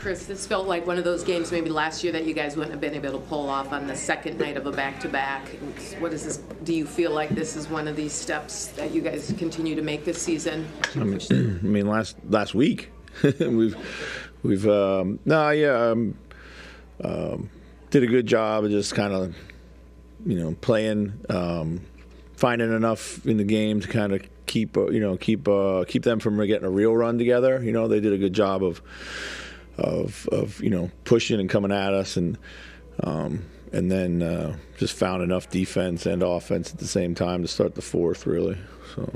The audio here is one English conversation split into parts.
Chris, this felt like one of those games maybe last year that you guys wouldn't have been able to pull off on the second night of a back-to-back. What is this? Do you feel like this is one of these steps that you guys continue to make this season? Last week we've did a good job of just kind of playing, finding enough in the game to kind of keep them from getting a real run together. They did a good job of pushing and coming at us, and then just found enough defense and offense at the same time to start the fourth, really. So.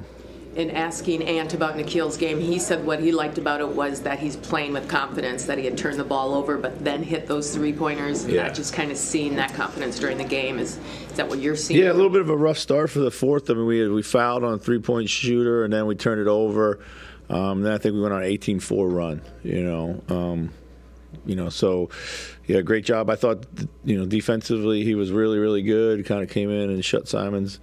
In asking Ant about Nikhil's game, he said what he liked about it was that he's playing with confidence, that he had turned the ball over but then hit those three-pointers, and not just kind of seeing that confidence during the game. Is that what you're seeing? Yeah, a little bit of a rough start for the fourth. I mean, we fouled on a three-point shooter, and then we turned it over. Then I think we went on an 18-4 run, so, yeah, great job. I thought, defensively he was really, really good. Kind of came in and shut Simon's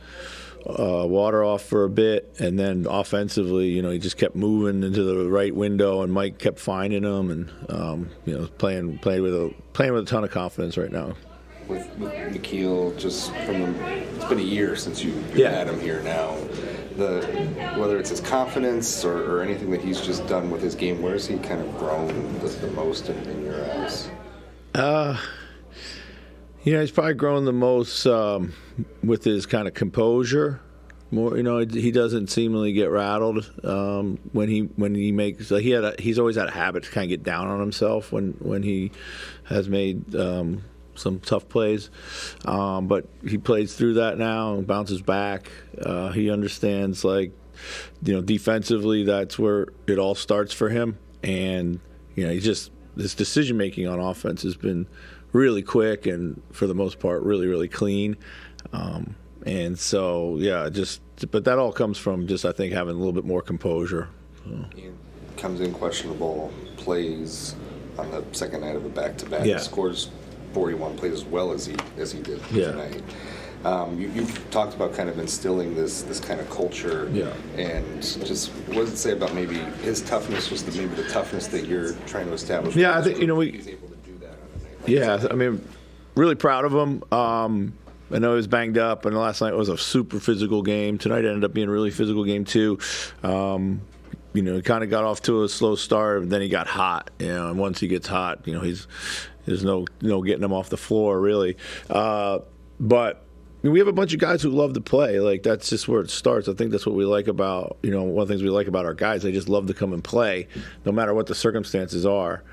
water off for a bit, and then offensively, he just kept moving into the right window, and Mike kept finding him, and playing with a ton of confidence right now. With Nikhil, just it's been a year since you've had him here now. Whether it's his confidence or anything that he's just done with his game, where has he kind of grown the most in your eyes? He's probably grown the most with his kind of composure. More, he doesn't seemingly get rattled when he makes. He's always had a habit to kind of get down on himself when he has made some tough plays, but he plays through that now and bounces back. He understands, defensively, that's where it all starts for him, and his decision making on offense has been really quick and for the most part really, really clean. And so, but that all comes from just, I think, having a little bit more composure. So. He comes in questionable, plays on the second night of a back-to-back, scores 41, plays as well as he did tonight. You've talked about kind of instilling this kind of culture, and just what does it say about maybe his toughness, just maybe the toughness that you're trying to establish? Yeah, I think he's able to do that on a night like this. Really proud of him. I know he was banged up, and last night was a super physical game. Tonight ended up being a really physical game too. He kind of got off to a slow start, and then he got hot. And once he gets hot, there's no getting him off the floor really. But we have a bunch of guys who love to play. That's just where it starts. I think that's what we like about, one of the things we like about our guys. They just love to come and play, no matter what the circumstances are.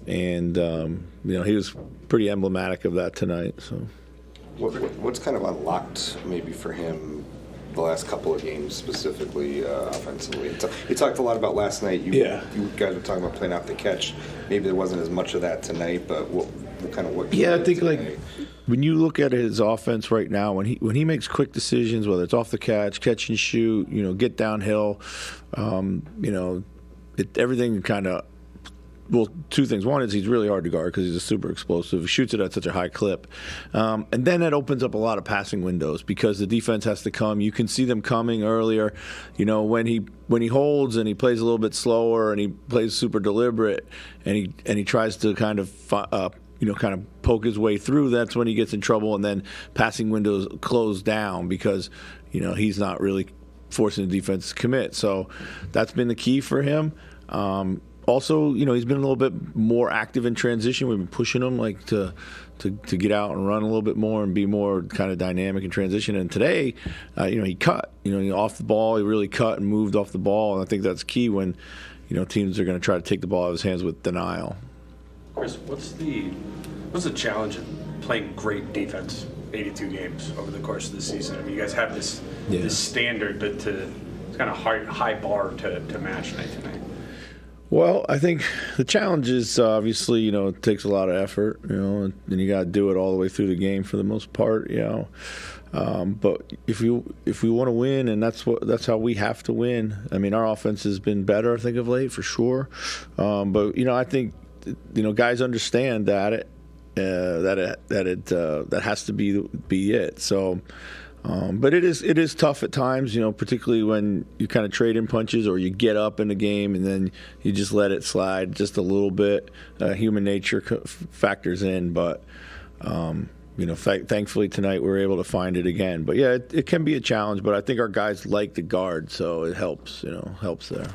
He was pretty emblematic of that tonight. So, what's kind of unlocked maybe for him the last couple of games, specifically offensively? You talked a lot about last night. You guys were talking about playing out the catch. Maybe there wasn't as much of that tonight, but what I think tonight? When you look at his offense right now, when he makes quick decisions, whether it's off the catch and shoot, get downhill, everything kind of. Well, two things. One is he's really hard to guard because he's a super explosive. He shoots it at such a high clip. And then that opens up a lot of passing windows because the defense has to come. You can see them coming earlier. When he holds and he plays a little bit slower and he plays super deliberate and he tries to kind of poke his way through, that's when he gets in trouble, and then passing windows close down because, he's not really forcing the defense to commit. So that's been the key for him. Also, he's been a little bit more active in transition. We've been pushing him to get out and run a little bit more and be more kind of dynamic in transition. And today, he cut. Off the ball, he really cut and moved off the ball. And I think that's key when, teams are going to try to take the ball out of his hands with denial. Chris, what's the challenge in playing great defense 82 games over the course of the season? I mean, you guys have this standard to it's kind of high bar to match night to night. Well, I think the challenge is obviously, it takes a lot of effort, and you got to do it all the way through the game for the most part, But if we want to win, and that's how we have to win. I mean, our offense has been better, I think, of late for sure. But I think guys understand that has to be it. So But it is tough at times, particularly when you kind of trade in punches or you get up in the game and then you just let it slide just a little bit. Human nature factors in, but thankfully tonight we were able to find it again. But yeah, it can be a challenge, but I think our guys like the guard, so it helps there.